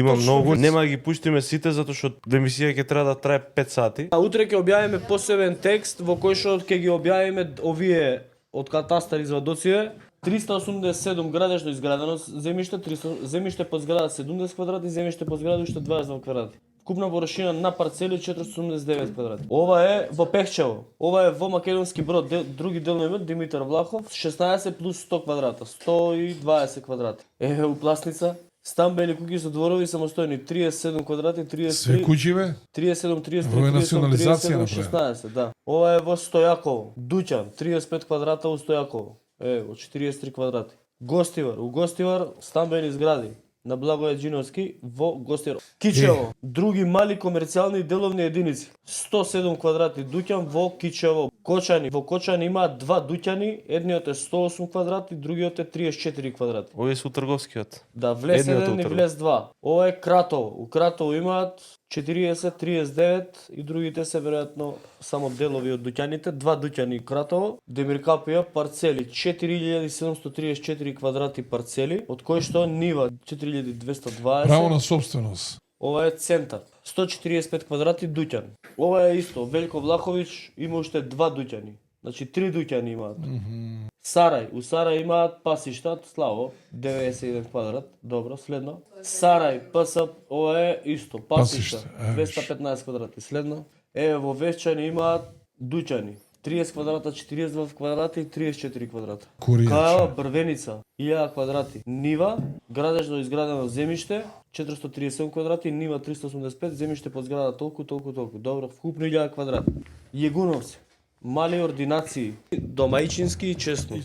Има многу, нема ги пуштиме сите затоа што емисија ќе треба да трае 5 сати. А утре ќе објавиме посебен текст во кој што ќе ги објавиме овие од катастар извадоците. 387 градежно изградено земјиште, 300 земјиште по зграда 70 квадрати, земјиште по зграда уште 22 квадрати. Вкупна површина на парцели 489 квадрати. Ова е во Пехчево. Ова е во Македонски Брод, други делно име Димитар Влахов, 16 плюс 100 квадрата, 120 квадрати. У Пласница стамбени куќи со дворови самостојни 37 квадрати, 33. Све куќи бе? 37, 33, Во е 37, национализација 37, 16, да. Ова е во Стојаково. Дуќан, 35 квадрата во Стојаково. Од 43 квадрати. Гостивар, у Гостивар стамбени згради на Благоје Џиновски во Гостивар. Кичево, други мали комерцијални и деловни единици. 107 квадрати дуќан во Кичево. Кочани, во Кочани имаат два дуќани, едниот е 108 квадрати, другиот е 34 квадрати. Овие се трговскиот. Да, влез Едниот еден и утров. влез два. Ова е Кратово. У Кратово имаат 40, 39 и другите се веројатно само делови од дуќаните. Два дуќани Кратово. Демиркапија парцели 4734 квадрати парцели, од кои што нива 4220. Право на собственост. Ова е центар. 145 квадрати дуќан. Ова е исто. Велјко Влаховиќ има уште два дуќани. Значи 3 дуќани имаат. Сарај, у Сарај имаат пасиштат, слабо, 91 квадрат, добро, следно. Сарај, ПС, ова е исто, пасишта, Пасишта, 215 квадрати, следно. Во Весчани имаат дуќани, 30 квадрата, 42 квадрати и 34 квадрата. Коријаче. Кајава, Брвеница, 1000 квадрати. Нива, градежно изградено земјиште, 437 квадрати, нива 385, земјиште под зграда толку. Добро, вкупно 1000 квадрати. Јегуновци, мали ординации, домајчински и честни.